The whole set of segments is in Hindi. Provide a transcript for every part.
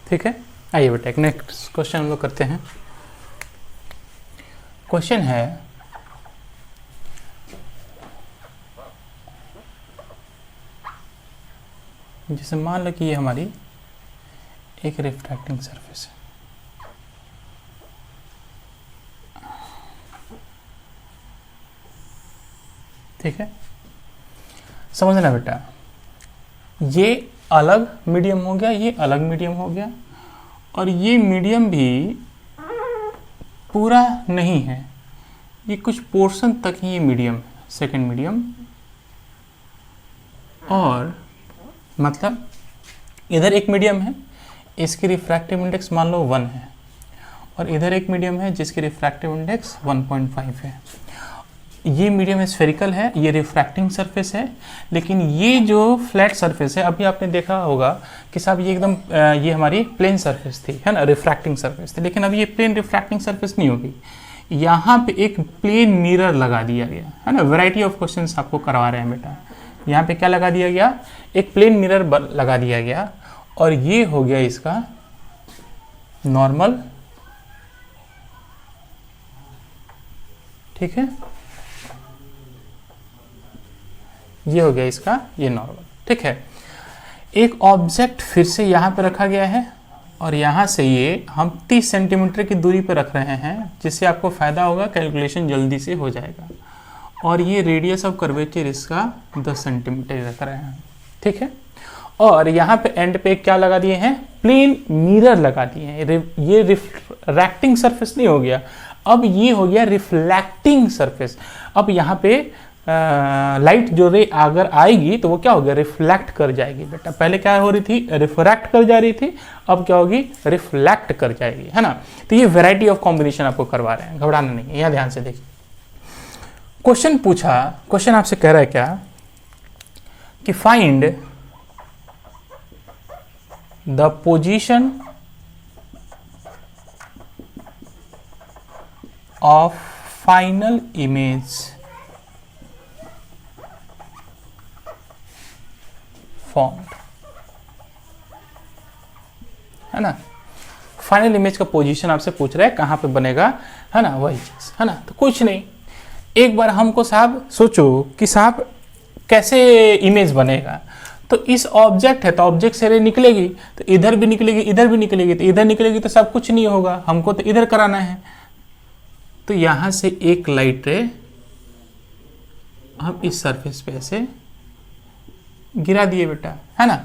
ठीक है, आइए बेटा एक नेक्स्ट क्वेश्चन हम लोग करते हैं। क्वेश्चन है जैसे मान लो कि ये हमारी एक रिफ्रैक्टिंग सरफेस है, ठीक है। समझना बेटा, ये अलग मीडियम हो गया, ये अलग मीडियम हो गया, और ये मीडियम भी पूरा नहीं है, ये कुछ पोर्शन तक ही ये मीडियम है, सेकेंड मीडियम। और मतलब इधर एक मीडियम है, इसकी रिफ्रैक्टिव इंडेक्स मान लो 1 है, और इधर एक मीडियम है जिसकी रिफ्रैक्टिव इंडेक्स 1.5 है। ये मीडियम स्फेरिकल है, ये रिफ्रैक्टिंग सरफेस है, लेकिन ये जो फ्लैट सरफेस है, अभी आपने देखा होगा कि साहब ये एकदम ये हमारी प्लेन सरफेस थी, है ना, रिफ्रैक्टिंग सरफेस थी, लेकिन अब ये प्लेन रिफ्रैक्टिंग सरफेस नहीं होगी, यहाँ पे एक प्लेन मिरर लगा दिया गया है ना। वैरायटी ऑफ क्वेश्चंस आपको करवा रहे हैं बेटा, यहाँ पे क्या लगा दिया गया, एक प्लेन मिरर लगा दिया गया, और ये हो गया इसका नॉर्मल, ठीक है, ये हो गया इसका ये नॉर्मल, ठीक है। एक ऑब्जेक्ट फिर से यहाँ पे रखा गया है, और यहाँ से ये हम 30 सेंटीमीटर की दूरी पे रख रहे हैं, जिससे आपको फायदा होगा, कैलकुलेशन जल्दी से हो जाएगा। और ये रेडियस ऑफ कर्वेचर इसका 10 सेंटीमीटर रख रहे हैं, ठीक है। और यहाँ पे एंड पे क्या लगा दिए हैं, प्लेन मिरर लगा दिए हैं। ये रिफ्रैक्टिंग सरफेस नहीं हो गया, अब ये हो गया रिफ्लेक्टिंग सरफेस। अब यहाँ पे लाइट जो रे अगर आएगी तो वो क्या होगा, रिफ्लेक्ट कर जाएगी बेटा। पहले क्या हो रही थी, रिफ्रैक्ट कर जा रही थी, अब क्या होगी, रिफ्लेक्ट कर जाएगी, है ना। तो ये वैरायटी ऑफ कॉम्बिनेशन आपको करवा रहे हैं, घबराना नहीं है, यहाँ ध्यान से देखिए। क्वेश्चन पूछा, क्वेश्चन आपसे कह रहा है क्या कि find the position of final image formed, है ना। फाइनल इमेज का पोजीशन आपसे पूछ रहा है कहां पे बनेगा, है ना, वही चीज, है ना। तो कुछ नहीं, एक बार हमको साहब सोचो कि साहब कैसे इमेज बनेगा। तो इस ऑब्जेक्ट है तो ऑब्जेक्ट से रे निकलेगी, तो इधर भी निकलेगी, इधर भी निकलेगी, तो इधर निकलेगी तो सब कुछ नहीं होगा, हमको तो इधर कराना है। तो यहां से एक लाइट रे हम इस सरफेस पे ऐसे गिरा दिए बेटा, है ना।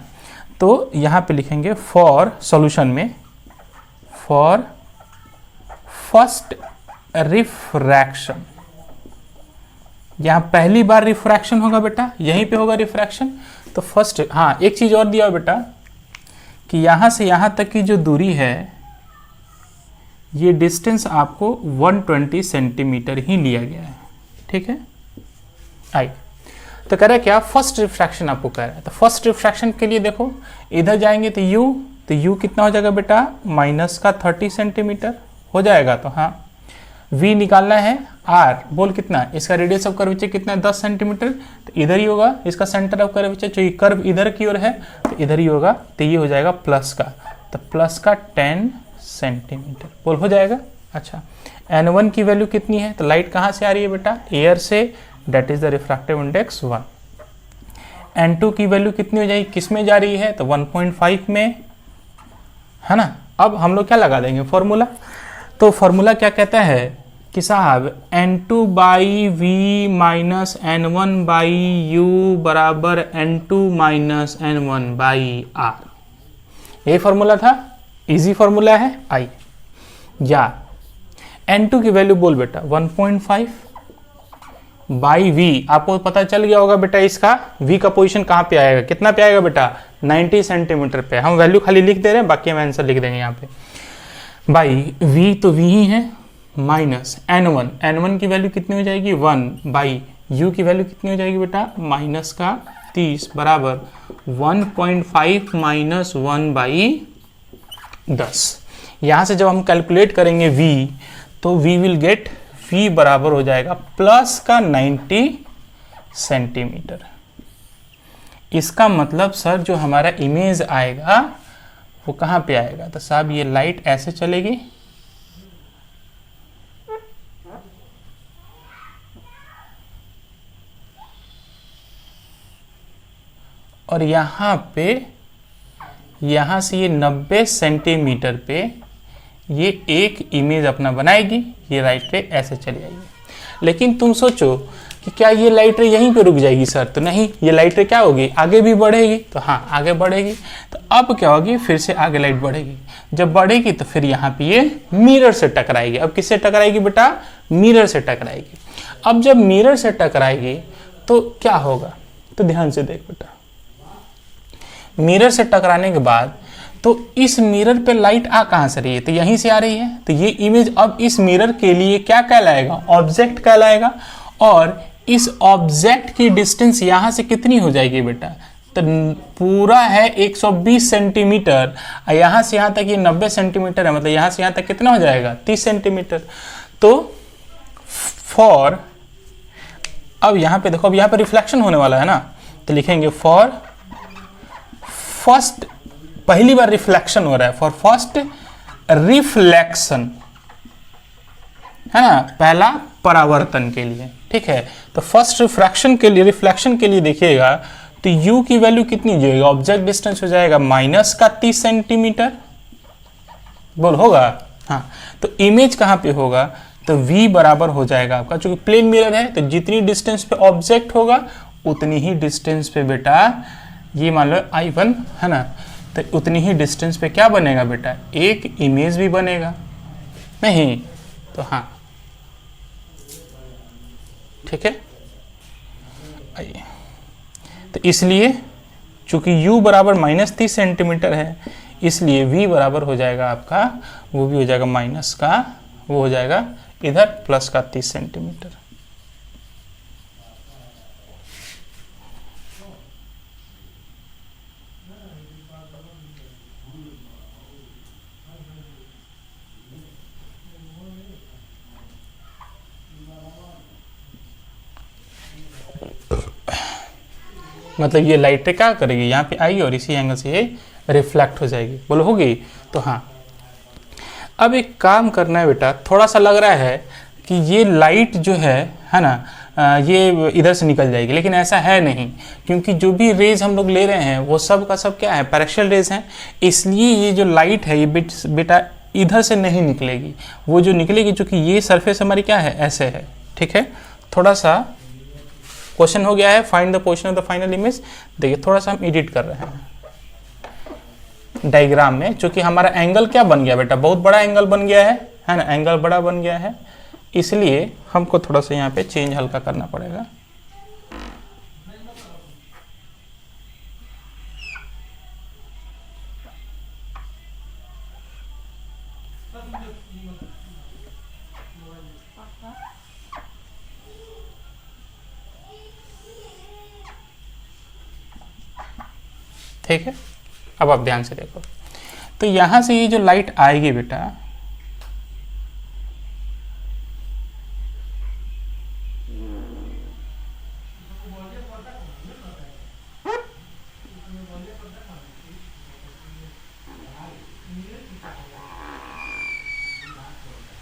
तो यहां पे लिखेंगे फॉर सॉल्यूशन में, फॉर फर्स्ट रिफ्रैक्शन, यहां पहली बार रिफ्रैक्शन होगा बेटा, यहीं पे होगा रिफ्रैक्शन। तो फर्स्ट, हाँ एक चीज और दिया बेटा कि यहां से यहां तक की जो दूरी है, ये डिस्टेंस आपको 120 सेंटीमीटर ही लिया गया है, ठीक है। आई तो कह रहा है क्या, फर्स्ट रिफ्रैक्शन आपको कह रहा है। तो फर्स्ट रिफ्रैक्शन के लिए देखो, इधर जाएंगे तो u कितना हो जाएगा बेटा, माइनस का 30 सेंटीमीटर हो जाएगा। तो हाँ v निकालना है, r बोल कितना, इसका रेडियस ऑफ कर्वेचर कितना है, 10 सेंटीमीटर, तो इधर ही होगा इसका सेंटर ऑफ कर्वेचर, जो कर्व इधर की ओर है तो इधर ही होगा, तो ये हो जाएगा प्लस का, तो प्लस का 10 सेंटीमीटर बोल हो जाएगा। अच्छा, n1 की वैल्यू कितनी है, तो लाइट कहाँ से आ रही है बेटा, एयर से, that is the refractive index 1। n2 की वैल्यू कितनी हो जाएगी, किस में जा रही है, तो 1.5 में, है ना। अब हम लोग क्या लगा देंगे फॉर्मूला, तो फॉर्मूला क्या कहता है कि साहब n2 by v minus n1 by u बराबर n2 माइनस n1 बाई आर, यही फॉर्मूला था, इजी फॉर्मूला है। आई या n2 की वैल्यू बोल बेटा 1.5 बाई v, आपको पता चल गया होगा बेटा इसका v का पोजीशन कहाँ पे आएगा, कितना पे आएगा बेटा, 90 सेंटीमीटर पे। हम वैल्यू खाली लिख दे रहे हैं, बाकी हम आंसर लिख देंगे यहाँ पे। बाई v तो v ही है, माइनस n1 की वैल्यू कितनी हो जाएगी 1 बाई u की वैल्यू कितनी हो जाएगी बेटा, माइनस का 30 बराबर 1.5 माइनस 1 बाई 10। यहाँ से जब हम कैलकुलेट करेंगे v, तो v विल गेट, v बराबर हो जाएगा प्लस का 90 सेंटीमीटर। इसका मतलब सर जो हमारा इमेज आएगा वो कहाँ पे आएगा? तो साहब ये लाइट ऐसे चलेगी और यहाँ पे, यहाँ से ये 90 सेंटीमीटर पे ये एक इमेज अपना बनाएगी, ये लाइट रे ऐसे चली आएगी। लेकिन तुम सोचो कि क्या ये लाइट रे यहीं पे रुक जाएगी सर? तो नहीं, ये लाइट रे क्या होगी, आगे भी बढ़ेगी। तो हाँ, आगे बढ़ेगी। तो अब क्या होगी, फिर से आगे लाइट बढ़ेगी। जब बढ़ेगी तो फिर यहाँ पे ये मिरर से टकराएगी। अब किससे टकराएगी बेटा? मिरर से टकराएगी। अब जब मिरर से टकराएगी तो क्या होगा? तो ध्यान से देख बेटा, मिरर से टकराने के बाद तो इस मिरर पे लाइट आ कहाँ से रही है? तो यहीं से आ रही है। तो ये इमेज अब इस मिरर के लिए क्या कहलाएगा? ऑब्जेक्ट कहलाएगा। और इस ऑब्जेक्ट की डिस्टेंस यहाँ से कितनी हो जाएगी बेटा? तो पूरा है 120 सेंटीमीटर, यहाँ से यहाँ तक ये 90 सेंटीमीटर है, मतलब यहाँ से यहाँ तक कितना हो जाएगा? 30 सेंटीमीटर। तो फॉर, अब यहाँ पे देखो, अब यहाँ पे रिफ्लेक्शन होने वाला है ना, तो लिखेंगे फॉर फर्स्ट, पहली बार रिफ्लेक्शन हो रहा है, फॉर फर्स्ट रिफ्लेक्शन, है ना, पहला परावर्तन के लिए। ठीक है, तो फर्स्ट रिफ्रैक्शन के लिए, रिफ्लेक्शन के लिए देखिएगा तो u की वैल्यू कितनी हो जाएगी? ऑब्जेक्ट डिस्टेंस हो जाएगा -30 सेंटीमीटर, बोल होगा? हाँ, तो इमेज कहाँ पे होगा? तो v बराबर हो जाएगा आपका, चूंकि प्लेन मिरर है तो जितनी डिस्टेंस पे ऑब्जेक्ट होगा उतनी ही डिस्टेंस पे बेटा, ये मान लो I1 है ना, तो उतनी ही डिस्टेंस पे क्या बनेगा बेटा? एक इमेज भी बनेगा। नहीं तो हाँ, ठीक है। आइए, तो इसलिए चूंकि u बराबर -30 सेंटीमीटर है, इसलिए v बराबर हो जाएगा आपका, वो भी हो जाएगा माइनस का, वो हो जाएगा इधर प्लस का 30 सेंटीमीटर। मतलब ये लाइट क्या करेगी, यहाँ पे आएगी और इसी एंगल से ये रिफ्लेक्ट हो जाएगी। बोलो होगी? तो हाँ, अब एक काम करना है बेटा, थोड़ा सा लग रहा है कि ये लाइट जो है ना, ये इधर से निकल जाएगी, लेकिन ऐसा है नहीं, क्योंकि जो भी रेज हम लोग ले रहे हैं वो सब का सब क्या है? पैरेक्शियल रेज हैं। इसलिए ये जो लाइट है ये बेटा इधर से नहीं निकलेगी, वो जो निकलेगी, चूँकि ये सरफेस हमारी क्या है? ऐसे है। ठीक है, थोड़ा सा क्वेश्चन हो गया है, find the position of the final image. देखिए थोड़ा सा हम एडिट कर रहे हैं डायग्राम में, क्योंकि हमारा एंगल क्या बन गया बेटा? बहुत बड़ा एंगल बन गया है ना, एंगल बड़ा बन गया है, इसलिए हमको थोड़ा सा यहाँ पे चेंज हल्का करना पड़ेगा। ठीक है, अब आप ध्यान से देखो, तो यहां से ये जो लाइट आएगी बेटा,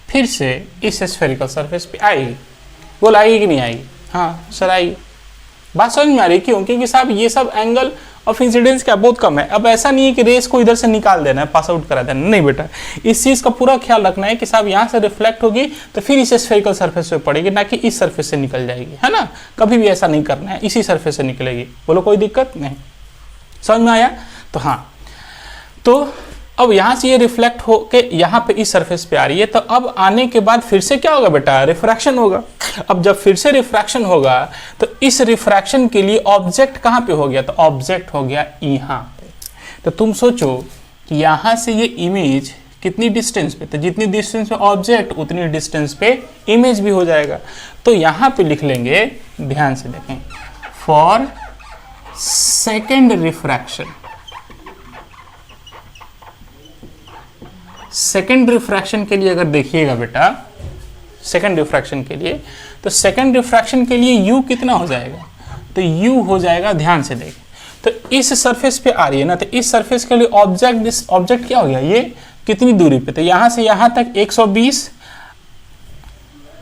फिर से इस स्फेरिकल सरफेस पे आएगी। बोल आएगी कि नहीं आएगी? हाँ सर आएगी। बात समझ में आ रही? क्यों? क्योंकि साहब ये सब एंगल ऑफ इंसिडेंस क्या बहुत कम है। अब ऐसा नहीं है कि रेस को इधर से निकाल देना है, पास आउट करा देना, नहीं बेटा, इस चीज का पूरा ख्याल रखना है कि साहब यहाँ से रिफ्लेक्ट होगी तो फिर इस स्फेरिकल सरफेस पे पड़ेगी, ना कि इस सरफेस से निकल जाएगी, है ना। कभी भी ऐसा नहीं करना है, इसी सरफेस से निकलेगी। बोलो कोई दिक्कत नहीं? समझ में आया? तो हाँ, तो अब यहाँ से ये रिफ्लेक्ट होके यहाँ पे इस सरफेस पे आ रही है, तो अब आने के बाद फिर से क्या होगा बेटा? रिफ्रैक्शन होगा। अब जब फिर से रिफ्रैक्शन होगा तो इस रिफ्रैक्शन के लिए ऑब्जेक्ट कहाँ पे हो गया? तो ऑब्जेक्ट हो गया यहाँ पे। तो तुम सोचो कि यहाँ से ये इमेज कितनी डिस्टेंस पे? तो जितनी डिस्टेंस पे ऑब्जेक्ट उतनी डिस्टेंस पे इमेज भी हो जाएगा। तो यहाँ पे लिख लेंगे, ध्यान से देखें, for second refraction. Second refraction के लिए अगर देखिएगा बेटा, सेकेंड रिफ्रैक्शन के लिए, तो सेकेंड रिफ्रैक्शन के लिए u कितना हो जाएगा? तो u हो जाएगा, ध्यान से देख, तो इस सरफेस पे आ रही है ना, तो इस सरफेस के लिए ऑब्जेक्ट क्या हो गया, ये कितनी दूरी पे, तो यहां से यहां तक 120,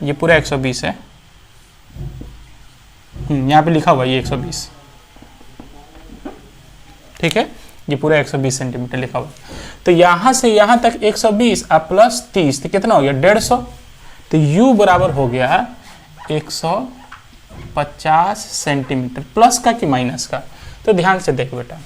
ये पूरा 120 है, यहाँ पे लिखा हुआ ये 120, ठीक है, ये पूरा 120 सेंटीमीटर लिखा हुआ। तो यहां से यहां तक 120 और प्लस 30 तो कितना हो गया 150, तो u बराबर हो गया 150 सेंटीमीटर। प्लस का कि माइनस का, तो ध्यान से देखो बेटा,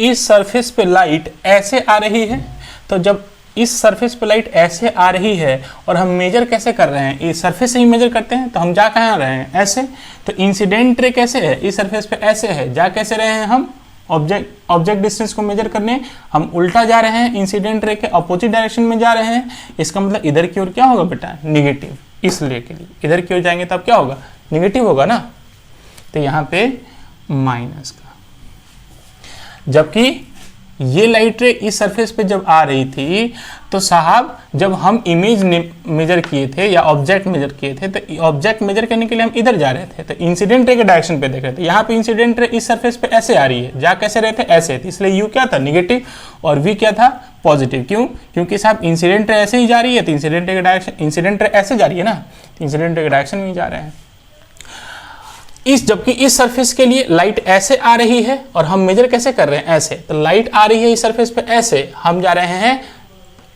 इस सरफेस पे लाइट ऐसे आ रही है, तो जब इस सरफेस पे लाइट ऐसे आ रही है और हम मेजर कैसे कर रहे हैं, इस सरफेस से ही मेजर करते हैं, तो हम जा कहाँ रहे हैं, ऐसे, तो इंसिडेंट रे कैसे है, इस सरफेस पे ऐसे है, जा कैसे रहे हैं हम ऑब्जेक्ट डिस्टेंस को मेजर करने, हम उल्टा जा रहे हैं, इंसिडेंट रे के अपोजिट डायरेक्शन में जा रहे हैं, इसका मतलब इधर की ओर क्या होगा बेटा, निगेटिव, इसलिए के लिए इधर की ओर जाएंगे तब क्या होगा, निगेटिव होगा ना, तो यहाँ पे माइनस का। जबकि ये लाइट रे इस सरफेस पे जब आ रही थी, तो साहब जब हम इमेज मेजर किए थे या ऑब्जेक्ट मेजर किए थे, तो ऑब्जेक्ट मेजर करने के लिए हम इधर जा रहे थे, तो इंसिडेंट रे के डायरेक्शन पे देख रहे थे, यहाँ पे इंसिडेंट रे इस सरफेस पे ऐसे आ रही है, जा कैसे रहे थे, ऐसे, इसलिए यू क्या था, निगेटिव, और वी क्या था, पॉजिटिव। क्यों, क्योंकि साहब इंसिडेंट रे ऐसे ही जा रही है, तो इंसिडेंट रे के डायरेक्शन, इंसिडेंट रे ऐसे जा रही है ना, तो इंसिडेंट रे के डायरेक्शन में ही जा रहे हैं। जबकि इस सरफेस के लिए लाइट ऐसे आ रही है और हम मेजर कैसे कर रहे हैं, ऐसे, तो लाइट आ रही है इस सरफेस पे ऐसे, हम जा रहे हैं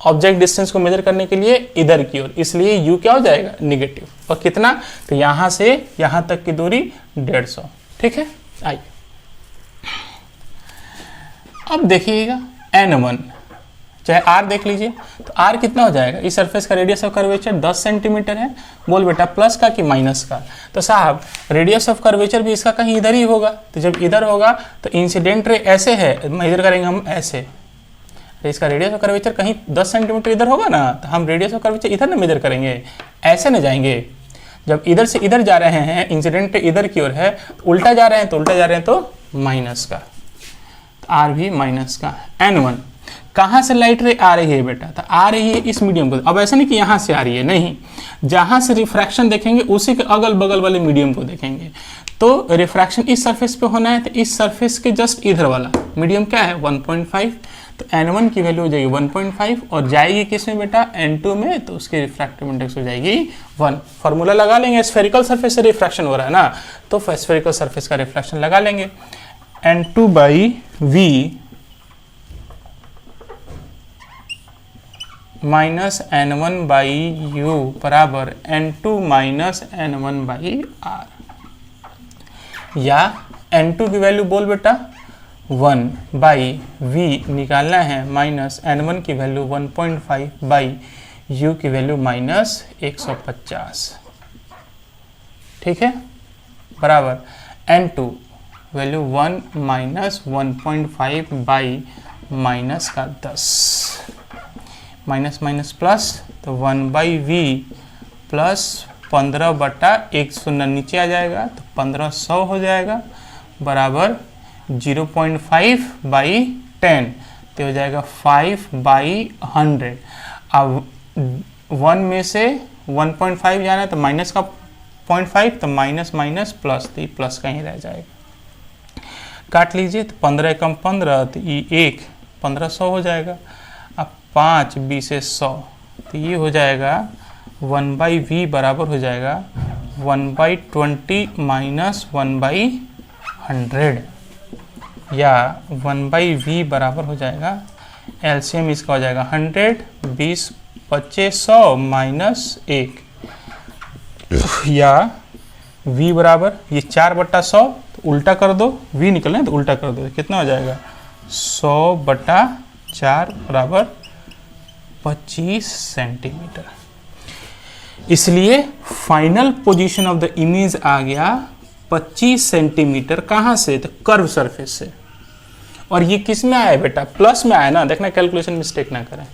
ऑब्जेक्ट डिस्टेंस को मेजर करने के लिए इधर की ओर, इसलिए u क्या हो जाएगा, निगेटिव, और कितना, तो यहां से यहां तक की दूरी 150, ठीक है। आइए अब देखिएगा n1, चाहे r देख लीजिए, तो r कितना हो जाएगा, इस सरफेस का रेडियस ऑफ कर्वेचर 10 सेंटीमीटर है, बोल बेटा प्लस का कि माइनस का, तो साहब रेडियस ऑफ कर्वेचर भी इसका कहीं इधर ही होगा, तो जब इधर होगा तो इंसिडेंट रे ऐसे है, मेजर करेंगे हम ऐसे, तो इसका रेडियस ऑफ कर्वेचर कहीं 10 सेंटीमीटर इधर होगा ना, तो हम रेडियस ऑफ कर्वेचर इधर ना मेजर करेंगे, ऐसे न जाएंगे, जब इधर से इधर जा रहे हैं, इंसिडेंट रे इधर की ओर है, तो उल्टा जा रहे हैं, तो उल्टा जा रहे हैं तो माइनस का, तो r भी माइनस का। n1 कहाँ से लाइट रे आ रही है बेटा, तो आ रही है इस मीडियम को, अब ऐसा नहीं कि यहाँ से आ रही है, नहीं, जहाँ से रिफ्रैक्शन देखेंगे उसी के अगल बगल वाले मीडियम को देखेंगे, तो रिफ्रैक्शन इस सरफेस पे होना है, तो इस सरफेस के जस्ट इधर वाला मीडियम क्या है 1.5, तो n1 की वैल्यू हो जाएगी 1.5 और जाएगी किस में बेटा, n2 में, तो उसकी रिफ्रैक्टिव इंडेक्स हो जाएगी 1। फार्मूला लगा लेंगे, स्फेरिकल सरफेस से रिफ्रैक्शन हो रहा है ना, तो स्फेरिकल सरफेस का रिफ्रैक्शन लगा लेंगे, n2/v माइनस n1/u बराबर n2 माइनस n1/r, या n2 की वैल्यू बोल बेटा 1/v निकालना है, माइनस n1 की वैल्यू 1.5/u की वैल्यू माइनस 150, ठीक है, बराबर n2 वैल्यू 1 माइनस 1.5 माइनस का 10, माइनस माइनस प्लस, तो 1/v प्लस 15/1 नीचे आ जाएगा, तो 1500 हो जाएगा, बराबर 0.5/10, तो हो जाएगा 5/100। अब 1 में से 1.5 जाना है, तो माइनस का 0.5, तो माइनस माइनस प्लस, तो ये प्लस का ही रह जाएगा, काट लीजिए, तो 15 कम 15, तो ये 1 1500 हो जाएगा, अब 5 20 से 100, तो ये हो जाएगा 1/v बराबर हो जाएगा 1/20 माइनस 1/100, या 1/v बराबर हो जाएगा, एलसीएम इसका हो जाएगा 100, 20 बचे 100 माइनस 1, या v बराबर ये 4/100, तो उल्टा कर दो, v निकलना तो उल्टा कर दो, कितना हो जाएगा 100/4 बराबर 25 सेंटीमीटर। इसलिए final position of the image आ गया 25 सेंटीमीटर, कहाँ से, तो कर्व सरफेस से, और ये किस में आया बेटा, प्लस में आया ना, देखना कैलकुलेशन मिस्टेक ना करें,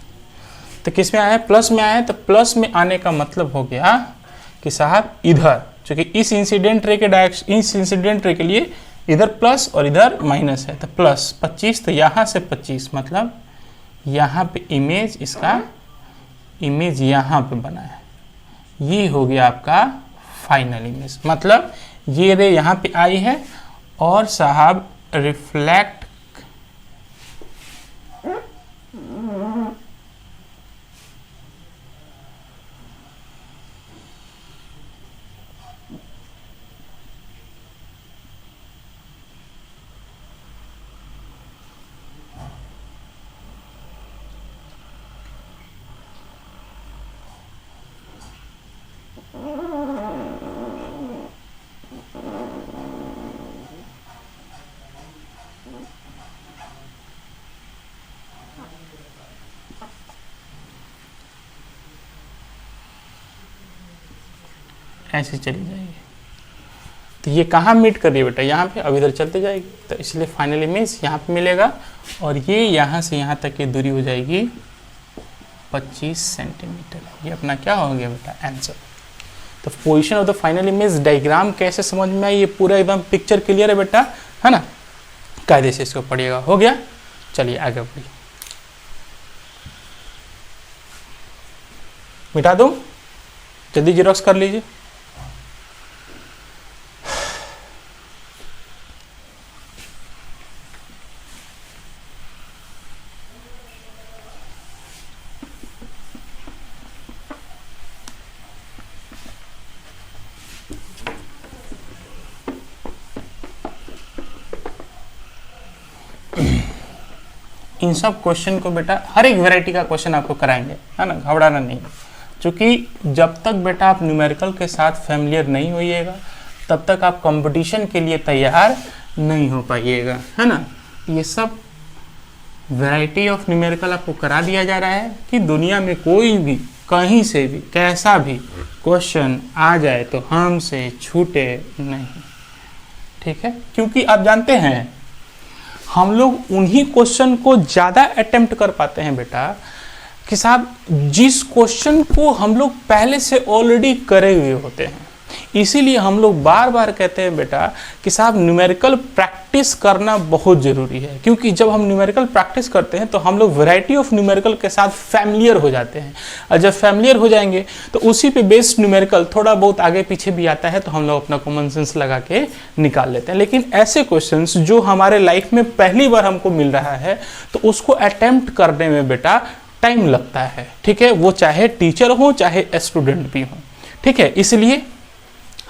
तो किस में आया, प्लस में आया, तो प्लस में आने का मतलब हो गया कि साहब इधर, क्योंकि इस इंसिडेंट रे के डायरेक्शन, इस इंसिडेंट रे के लिए इधर प्लस और इधर माइनस है, तो प्लस 25, तो यहाँ से 25 मतलब यहाँ पे इमेज, इसका इमेज यहाँ पे बना है, ये हो गया आपका फाइनल इमेज, मतलब ये रे यहाँ पे आई है और साहब रिफ्लेक्ट ऐसे चली जाएगी। तो ये कहाँ मीट कर रही है बेटा, यहाँ पे। अब इधर चलते जाएगी, तो इसलिए फाइनल इमेज यहाँ पे मिलेगा, और ये यहाँ से यहाँ तक की दूरी हो जाएगी 25 सेंटीमीटर। ये अपना क्या हो गया बेटा, आंसर। तो position of the final image diagram कैसे समझ में आई, ये पूरा एकदम पिक्चर क्लियर है बेटा, है ना। कायदे से इसको पढ़िएगा। हो गया, चलिए आगे बढ़िए। मिटा दूं, जल्दी जेरोक्स कर लीजिए। इन सब क्वेश्चन को बेटा हर एक वैरायटी का क्वेश्चन आपको कराएंगे, है ना, घबराना नहीं। क्योंकि जब तक बेटा आप न्यूमेरिकल के साथ फैमिलियर नहीं होइएगा तब तक आप कंपटीशन के लिए तैयार नहीं हो पाइएगा, है ना। ये सब वैरायटी ऑफ न्यूमेरिकल आपको करा दिया जा रहा है कि दुनिया में कोई भी कहीं से भी कैसा भी क्वेश्चन आ जाए तो हमसे छूटे नहीं, ठीक है। क्योंकि आप जानते हैं हम लोग उन्हीं क्वेश्चन को ज़्यादा अटेम्प्ट कर पाते हैं बेटा कि साहब जिस क्वेश्चन को हम लोग पहले से ऑलरेडी करे हुए होते हैं। इसीलिए हम लोग बार बार कहते हैं बेटा कि साहब न्यूमेरिकल प्रैक्टिस करना बहुत ज़रूरी है। क्योंकि जब हम न्यूमेरिकल प्रैक्टिस करते हैं तो हम लोग वैरायटी ऑफ न्यूमेरिकल के साथ फैमिलियर हो जाते हैं, और जब फैमिलियर हो जाएंगे तो उसी पे बेस्ड न्यूमेरिकल थोड़ा बहुत आगे पीछे भी आता है तो हम लोग अपना कॉमन सेंस लगा के निकाल लेते हैं। लेकिन ऐसे क्वेश्चंस जो हमारे लाइफ में पहली बार हमको मिल रहा है तो उसको अटेम्प्ट करने में बेटा टाइम लगता है, ठीक है। वो चाहे टीचर हो चाहे स्टूडेंट भी हो, ठीक है। इसलिए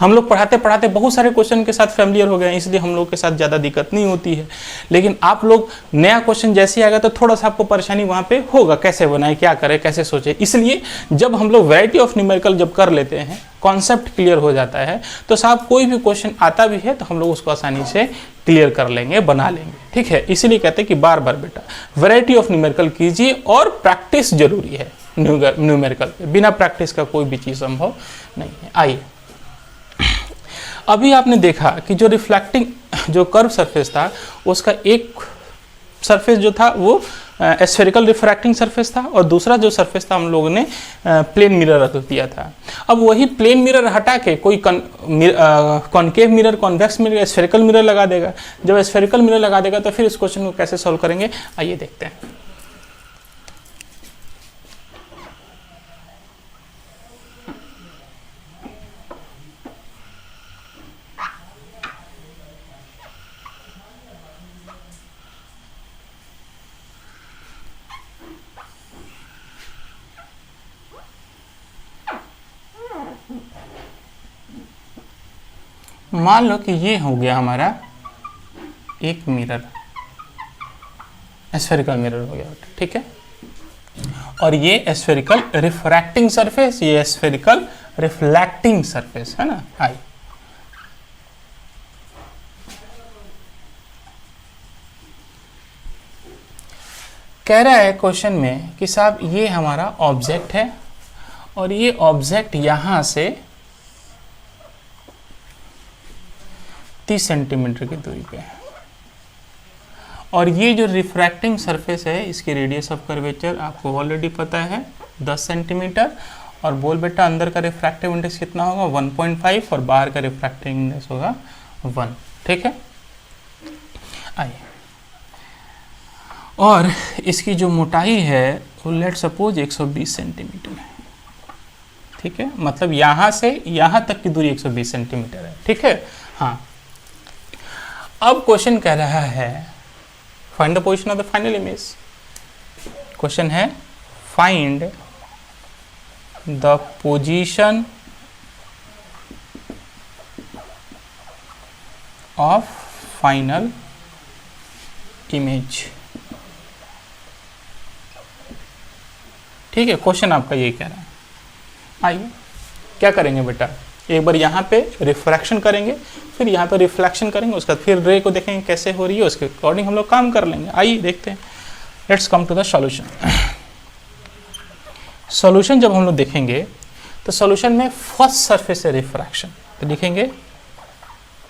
हम लोग पढ़ाते पढ़ाते बहुत सारे क्वेश्चन के साथ फैमिलियर हो गए हैं, इसलिए हम लोग के साथ ज़्यादा दिक्कत नहीं होती है। लेकिन आप लोग नया क्वेश्चन जैसे आएगा तो थोड़ा सा आपको परेशानी वहाँ पे होगा, कैसे बनाए, क्या करें, कैसे सोचे। इसलिए जब हम लोग वैरायटी ऑफ न्यूमेरिकल जब कर लेते हैं, कॉन्सेप्ट क्लियर हो जाता है, तो साहब कोई भी क्वेश्चन आता भी है तो हम लोग उसको आसानी से क्लियर कर लेंगे, बना लेंगे, ठीक है। इसीलिए कहते हैं कि बार बार बेटा वैरायटी ऑफ न्यूमेरिकल कीजिए, और प्रैक्टिस जरूरी है न्यूमेरिकल। बिना प्रैक्टिस का कोई भी चीज़ संभव नहीं है। आइए, अभी आपने देखा कि जो रिफ्लेक्टिंग जो कर्व सरफेस था उसका एक सरफेस जो था वो स्फेरिकल रिफ्रैक्टिंग सरफेस था, और दूसरा जो सरफेस था हम लोगों ने प्लेन मिरर रख दिया था। अब वही प्लेन मिरर हटा के कोई concave mirror, convex mirror, spherical mirror लगा देगा। जब स्फेरिकल मिरर लगा देगा तो फिर इस क्वेश्चन को कैसे सॉल्व करेंगे, आइए देखते हैं। मान लो कि ये हो गया हमारा एक मिरर, स्फेरिकल मिरर हो गया, ठीक है। और ये स्फेरिकल रिफ्रैक्टिंग सरफेस, ये स्फेरिकल रिफ्लेक्टिंग सरफेस, है ना। आई कह रहा है क्वेश्चन में कि साहब ये हमारा ऑब्जेक्ट है, और ये ऑब्जेक्ट यहां से 30 सेंटीमीटर की दूरी पे है, और ये जो रिफ्रैक्टिंग सरफेस है इसकी रेडियस ऑफ कर्वेचर आपको ऑलरेडी पता है 10 सेंटीमीटर, और बोल बेटा अंदर का रिफ्रैक्टिव इंडेक्स कितना होगा 1.5, और बाहर का रिफ्रैक्टिव इंडेक्स होगा 1, ठीक है। आइए, और इसकी जो मोटाई है वो लेट सपोज 120 सेंटीमीटर है, ठीक है। मतलब यहाँ से यहाँ तक की दूरी 120 सेंटीमीटर है, ठीक है। हाँ, अब क्वेश्चन कह रहा है find the position of the final image. Question है find the position of final image. ठीक है, क्वेश्चन आपका ये कह रहा है। आइए क्या करेंगे बेटा, एक बार यहाँ पे रिफ्रैक्शन करेंगे, फिर यहाँ पे रिफ्लेक्शन करेंगे, उसके बाद फिर रे को देखेंगे कैसे हो रही है, उसके अकॉर्डिंग हम लोग काम कर लेंगे। आइए देखते हैं, let's come to the solution. Solution जब हम लोग देखेंगे तो सॉल्यूशन में फर्स्ट सरफेस है रिफ्रैक्शन, तो लिखेंगे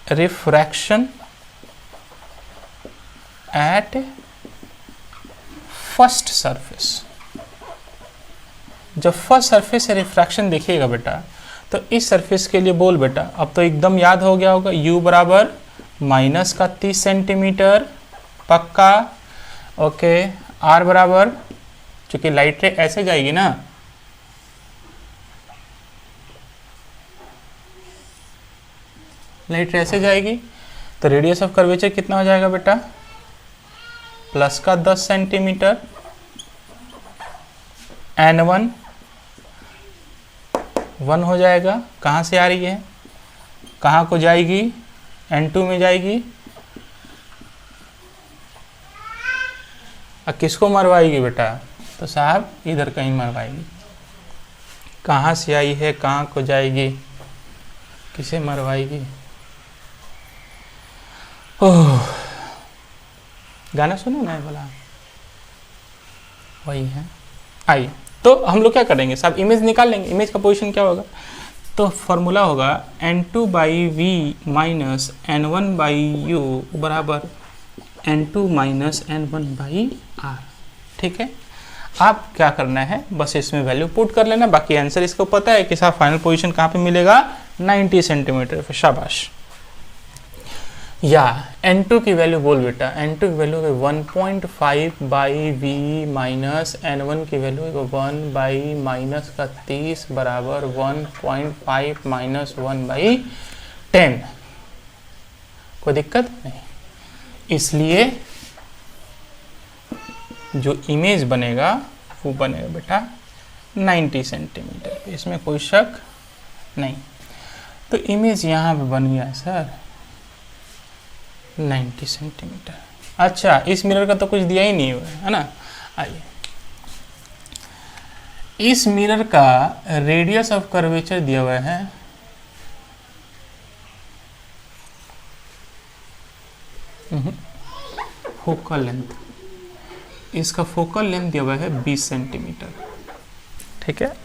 रिफ्रैक्शन एट फर्स्ट सरफेस। जब फर्स्ट सरफेस से रिफ्रैक्शन देखिएगा बेटा, तो इस सरफेस के लिए बोल बेटा, अब तो एकदम याद हो गया होगा, u बराबर -30 सेंटीमीटर पक्का। ओके, r बराबर, चूंकि लाइट रे ऐसे जाएगी ना, लाइट रे ऐसे जाएगी, तो रेडियस ऑफ कर्वेचर कितना हो जाएगा बेटा, +10 सेंटीमीटर। n1 1 हो जाएगा, कहाँ से आ रही है, कहाँ को जाएगी, n2 में जाएगी, और किसको मरवाएगी बेटा, तो साहब इधर कहीं मरवाएगी। कहाँ से आई है, कहाँ को जाएगी, किसे मरवाएगी। ओह, गाना सुनो ना बोला, वही है। आइए, तो हम लोग क्या करेंगे साहब, इमेज निकाल लेंगे। इमेज का पोजीशन क्या होगा, तो फॉर्मूला होगा n2/v माइनस n1/u बराबर n2 माइनस n1/r। ठीक है, आप क्या करना है, बस इसमें वैल्यू पुट कर लेना, बाकी आंसर इसको पता है कि साहब फाइनल पोजीशन कहाँ पे मिलेगा, 90 सेंटीमीटर पे। शाबाश। या n2 की वैल्यू बोल बेटा, n2 की वैल्यू है 1.5/v माइनस n1 की वैल्यू है 1/-30 बराबर 1.5 माइनस 1/10। कोई दिक्कत नहीं, इसलिए जो इमेज बनेगा वो बनेगा बेटा 90 सेंटीमीटर पे, इसमें कोई शक नहीं। तो इमेज यहाँ पे बन गया सर 90 सेंटीमीटर। अच्छा, इस मिरर का तो कुछ दिया ही नहीं हुआ है ना। आइए, इस मिरर का रेडियस ऑफ कर्वेचर दिया हुआ है फोकल लेंथ, इसका फोकल लेंथ दिया हुआ है 20 सेंटीमीटर। ठीक है,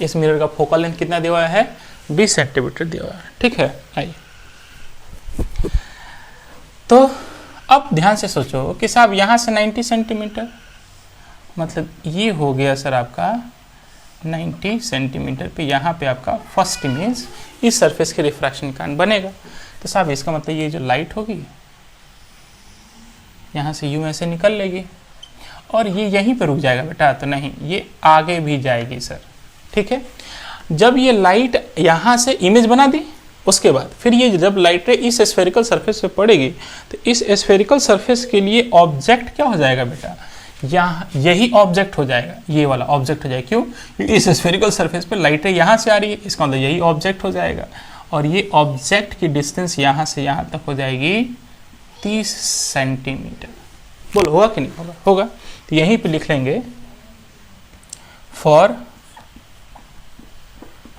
इस मिरर का फोकल लेंथ कितना दिया हुआ है, 20 सेंटीमीटर दिया हुआ है। ठीक है, आइए, तो अब ध्यान से सोचो कि साहब यहाँ से 90 सेंटीमीटर, मतलब ये हो गया सर आपका 90 सेंटीमीटर पे, यहाँ पे आपका फर्स्ट इमेज इस सरफेस के रिफ्रैक्शन के कारण बनेगा। तो साहब इसका मतलब ये जो लाइट होगी यहाँ से यूं ऐसे निकल लेगी और ये यहीं पे रुक जाएगा बेटा, तो नहीं, ये आगे भी जाएगी सर। ठीक है, जब ये लाइट यहाँ से इमेज बना दी, उसके बाद फिर ये जब लाइट रे इस स्फेरिकल सरफेस पे पड़ेगी, तो इस स्फेरिकल सरफेस के लिए ऑब्जेक्ट क्या हो जाएगा बेटा, यहाँ यही ऑब्जेक्ट हो जाएगा, ये वाला ऑब्जेक्ट हो जाएगा। क्यों, इस स्फेरिकल सरफेस पे लाइट रे यहाँ से आ रही है, इसका मतलब यही ऑब्जेक्ट हो जाएगा, और ये ऑब्जेक्ट की डिस्टेंस यहाँ से यहाँ तक हो जाएगी 30 सेंटीमीटर। बोलो होगा कि नहीं होगा, होगा। तो यहीं पे लिख लेंगे फॉर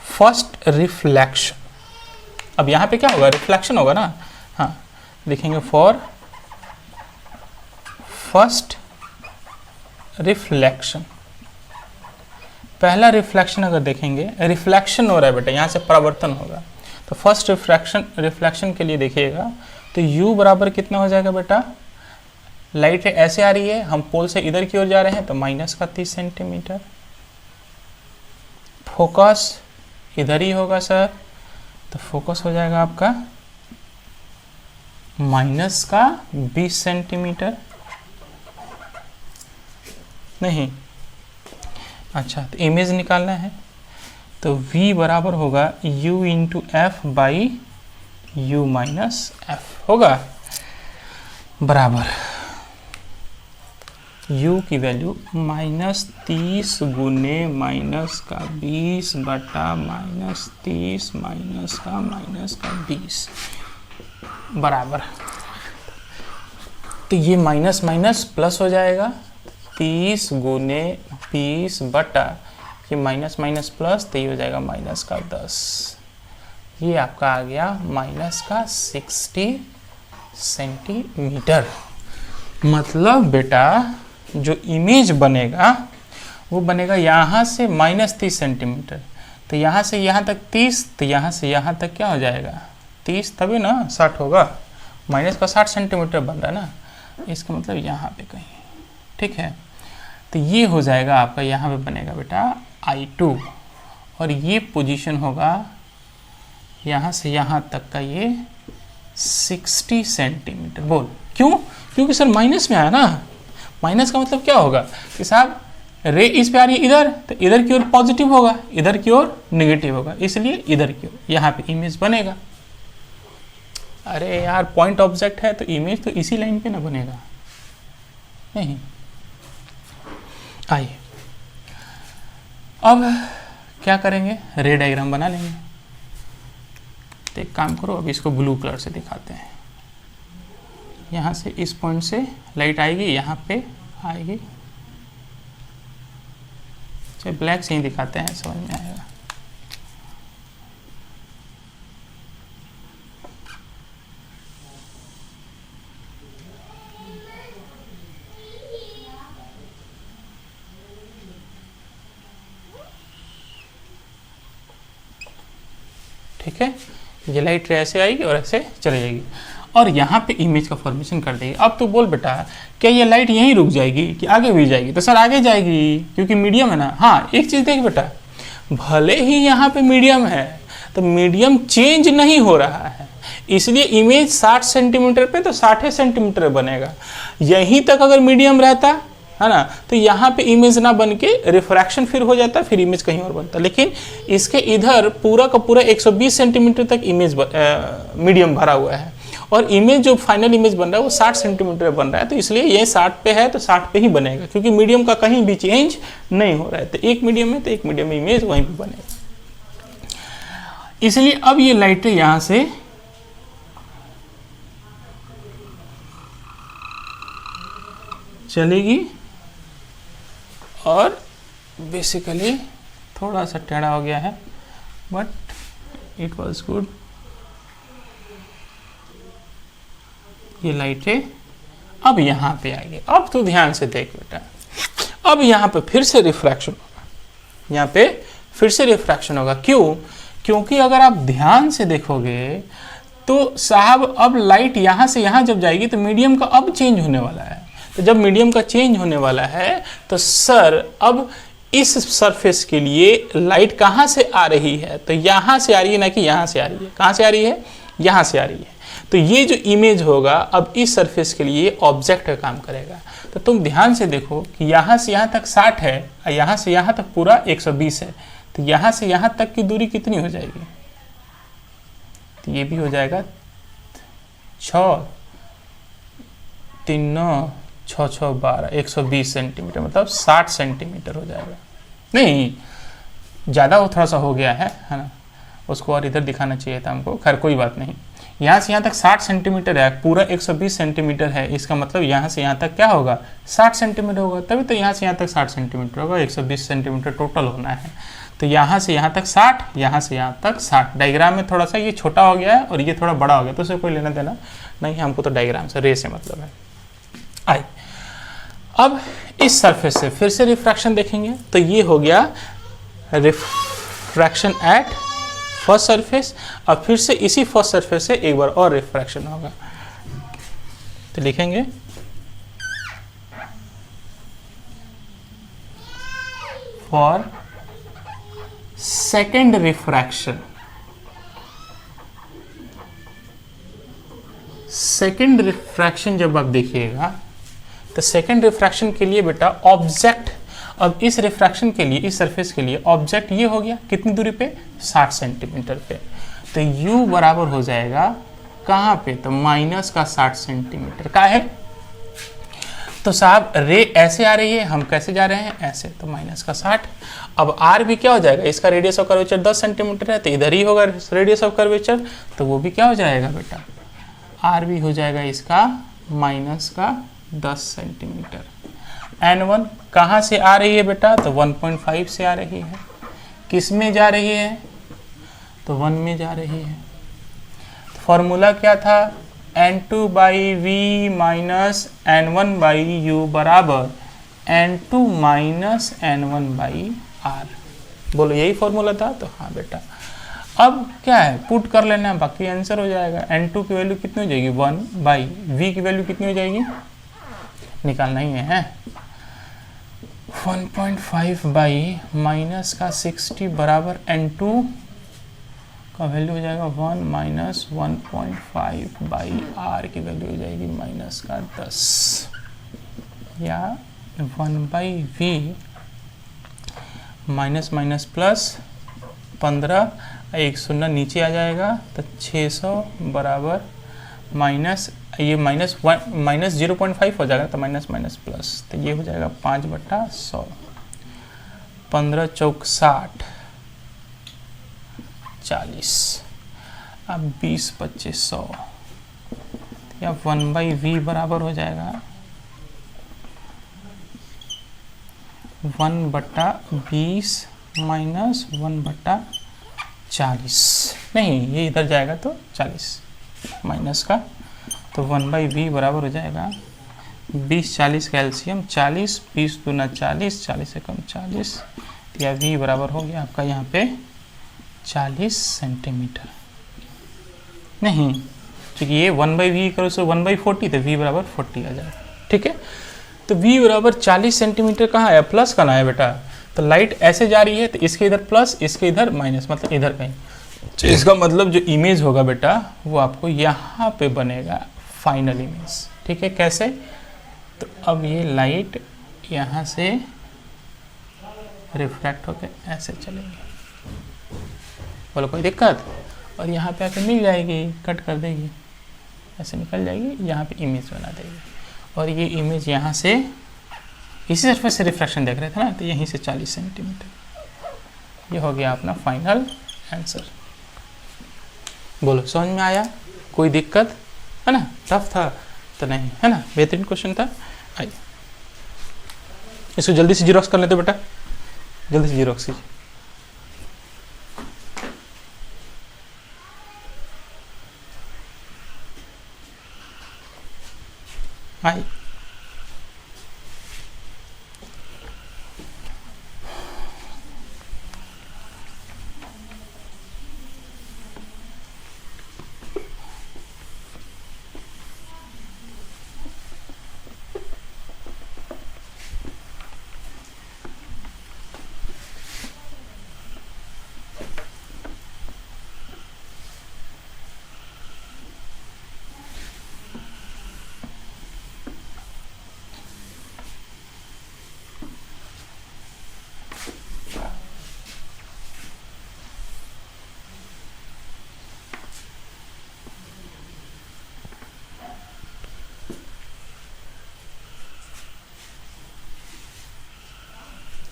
फर्स्ट रिफ्लेक्शन। अब यहाँ पे क्या होगा, रिफ्लेक्शन होगा ना, हाँ, लिखेंगे फॉर फर्स्ट रिफ्लेक्शन। पहला रिफ्लेक्शन अगर देखेंगे, रिफ्लेक्शन हो रहा है बेटा, यहाँ से परावर्तन होगा, तो फर्स्ट रिफ्लेक्शन के लिए देखिएगा, तो u बराबर कितना हो जाएगा बेटा, लाइट ऐसे आ रही है, हम पोल से इधर की ओर जा रहे हैं, तो -30 सेंटीमीटर। फोकस इधर ही होगा सर, तो फोकस हो जाएगा आपका -20 सेंटीमीटर। नहीं, अच्छा, तो इमेज निकालना है, तो v बराबर होगा u into F by u minus F. होगा, बराबर u की वैल्यू -30 गुने माइनस का 20 बटा -30 माइनस का 20 बराबर, तो ये माइनस माइनस प्लस हो जाएगा, 30 गुने 20 बटा ये माइनस माइनस प्लस, तो ये हो जाएगा माइनस का 10, ये आपका आ गया माइनस का 60 सेंटीमीटर। मतलब बेटा जो इमेज बनेगा वो बनेगा यहाँ से -30 सेंटीमीटर, तो यहाँ से यहाँ तक 30, तो यहाँ से यहाँ तक क्या हो जाएगा 30, तभी ना 60 होगा, माइनस का 60 सेंटीमीटर बन रहा है ना, इसका मतलब यहाँ पे कहीं, ठीक है। तो ये हो जाएगा आपका, यहाँ पे बनेगा बेटा I2, और ये पोजीशन होगा यहाँ से यहाँ तक का ये 60 सेंटीमीटर। बोल क्यों? क्योंकि सर माइनस में आया ना, माइनस का मतलब क्या होगा कि साहब रे इस पे आ रही है इधर, तो इधर की ओर पॉजिटिव होगा, इधर की ओर नेगेटिव होगा, इसलिए इधर की ओर यहाँ पे इमेज बनेगा। अरे यार पॉइंट ऑब्जेक्ट है तो इमेज तो इसी लाइन पे ना बनेगा, नहीं। आइए अब क्या करेंगे, रे डायग्राम बना लेंगे। तो एक काम करो, अब इसको ब्लू कलर से दिखाते हैं। यहाँ से इस पॉइंट से लाइट आएगी, यहाँ पे आएगी, चलिए ब्लैक से ही दिखाते हैं, समझ में आएगा। ठीक है, ये लाइट ऐसे आएगी और ऐसे चली जाएगी, और यहाँ पे इमेज का फॉर्मेशन कर देगी। अब तो बोल बेटा क्या ये लाइट यहीं रुक जाएगी कि आगे भी जाएगी? तो सर आगे जाएगी, क्योंकि मीडियम है ना। हाँ एक चीज़ देख बेटा, भले ही यहाँ पे मीडियम है तो मीडियम चेंज नहीं हो रहा है, इसलिए इमेज 60 सेंटीमीटर पे तो 60 सेंटीमीटर बनेगा। यहीं तक अगर मीडियम रहता है ना, तो यहाँ पे इमेज ना बन के रिफ्रैक्शन फिर हो जाता, फिर इमेज कहीं और बनता। लेकिन इसके इधर पूरा का पूरा 120 सेंटीमीटर तक इमेज मीडियम भरा हुआ है, और इमेज जो फाइनल इमेज बन रहा है वो 60 सेंटीमीटर बन रहा है, तो इसलिए ये 60 पे है तो 60 पे ही बनेगा, क्योंकि मीडियम का कहीं भी चेंज नहीं हो रहा है। तो एक मीडियम है तो एक मीडियम इमेज वहीं पे बनेगा। इसलिए अब ये लाइटें यहाँ से चलेगी, और बेसिकली थोड़ा सा टेढ़ा हो गया है, बट इट वाज गुड। ये लाइटें अब यहाँ पे आएगी। अब तो ध्यान से देख बेटा, अब यहाँ पे फिर से रिफ्रैक्शन होगा, यहाँ पे फिर से रिफ्रैक्शन होगा। क्यों? क्योंकि अगर आप ध्यान से देखोगे तो साहब अब लाइट यहाँ से यहाँ जब जाएगी तो मीडियम का अब चेंज होने वाला है। तो जब मीडियम का चेंज होने वाला है तो सर अब इस सरफेस के लिए लाइट कहाँ से आ रही है? तो यहाँ से आ रही है, ना कि यहाँ से आ रही है। कहाँ से आ रही है? यहाँ से आ रही है। तो ये जो इमेज होगा अब इस सरफेस के लिए ऑब्जेक्ट का काम करेगा। तो तुम ध्यान से देखो कि यहाँ से यहाँ तक 60 है और यहाँ से यहाँ तक पूरा 120 है, तो यहाँ से यहाँ तक की दूरी कितनी हो जाएगी? तो ये भी हो जाएगा 6 3 9 6 6 12 120 सेंटीमीटर, मतलब 60 सेंटीमीटर हो जाएगा। नहीं ज़्यादा वो थोड़ा सा हो गया है ना, उसको और इधर दिखाना चाहिए था हमको, खैर कोई बात नहीं। यहाँ से यहाँ तक 60 सेंटीमीटर है, पूरा 120 सेंटीमीटर है, इसका मतलब यहाँ से यहाँ तक क्या होगा? 60 सेंटीमीटर होगा, तभी तो यहाँ से यहाँ तक 60 सेंटीमीटर होगा, 120 सेंटीमीटर टोटल होना है। तो यहाँ से यहाँ तक 60, यहाँ से यहाँ तक 60। डायग्राम में थोड़ा सा ये छोटा हो गया है और ये थोड़ा बड़ा हो गया, तो उसे कोई लेना देना नहीं, हमको तो डायग्राम से रे से मतलब है। आइए अब इस सरफेस से फिर से रिफ्रैक्शन देखेंगे, तो ये हो गया रिफ्रैक्शन एट फर्स्ट सरफेस, और फिर से इसी फर्स्ट सरफेस से एक बार और रिफ्रैक्शन होगा। तो लिखेंगे for second refraction. Second refraction जब आप देखिएगा तो सेकेंड रिफ्रैक्शन के लिए बेटा ऑब्जेक्ट, अब इस रिफ्रैक्शन के लिए इस सरफेस के लिए ऑब्जेक्ट ये हो गया कितनी दूरी पे? 60 सेंटीमीटर पे। तो u बराबर हो जाएगा कहाँ पे, तो माइनस का 60 सेंटीमीटर का है। तो साहब रे ऐसे आ रही है, हम कैसे जा रहे हैं, ऐसे, तो माइनस का 60। अब आर भी क्या हो जाएगा, इसका रेडियस ऑफ कर्वेचर 10 सेंटीमीटर है, तो इधर ही होगा रेडियस ऑफ कर्वेचर, तो वो भी क्या हो जाएगा बेटा, आर भी हो जाएगा इसका माइनस का 10 सेंटीमीटर। N1 कहाँ से आ रही है बेटा, तो 1.5 से आ रही है। किस में जा रही है, तो 1 में जा रही है। तो फॉर्मूला क्या था, N2 by v minus N1 by u बराबर N2 माइनस N1 बाई आर। बोलो यही फॉर्मूला था, तो हाँ बेटा। अब क्या है, पुट कर लेना है, बाकी आंसर हो जाएगा। N2 की वैल्यू कितनी हो जाएगी, 1 बाई वी की वैल्यू कितनी हो जाएगी, निकालना ही है 1.5 बाई माइनस का 60 बराबर N2 का वैल्यू हो जाएगा 1 माइनस 1.5 बाई आर की वैल्यू हो जाएगी माइनस का 10, या 1 by v minus minus plus 15, एक शून्य नीचे आ जाएगा, तो 600 बराबर माइनस, ये माइनस 0.5 हो जाएगा, तो माइनस माइनस प्लस, तो ये हो जाएगा 5/100, 15 चौक 60, 40, अब 20 25 100, या 1 बाई वी बराबर हो जाएगा 1/20 माइनस 1/40, नहीं ये इधर जाएगा तो 40 माइनस का, तो 1 बाई वी बराबर हो जाएगा 20 40 का एलसीएम 40, 20 दूना 40, 40 से कम 40, या वी बराबर हो गया आपका यहाँ पे 40 सेंटीमीटर। नहीं क्योंकि ये 1 बाई वी करो, सो 1 बाई 40, तो वी बराबर 40 आ जाएगा। ठीक है, तो वी बराबर 40 सेंटीमीटर कहाँ आया, प्लस कहाँ आया बेटा, तो लाइट ऐसे जा रही है, तो इसके इधर प्लस, इसके इधर माइनस, मतलब इधर कहीं, तो इसका मतलब जो इमेज होगा बेटा वो आपको यहाँ पे बनेगा फाइनल इमेज। ठीक है, कैसे, तो अब ये लाइट यहाँ से रिफ्रैक्ट होकर ऐसे चलेगी, बोलो कोई दिक्कत, और यहाँ पे आके मिल जाएगी, कट कर देगी, ऐसे निकल जाएगी, यहाँ पे इमेज बना देगी, और ये इमेज यहाँ से इसी सरफेस से रिफ्रैक्शन देख रहे थे ना, तो यहीं से 40 सेंटीमीटर। ये हो गया अपना फाइनल आंसर। बोलो समझ में आया, कोई दिक्कत है ना, टफ था तो नहीं है ना, बेहतरीन क्वेश्चन था। आइए इसको जल्दी से जीरोक्स कर लेते बेटा, जल्दी से जीरोक्स कीजिए। आइए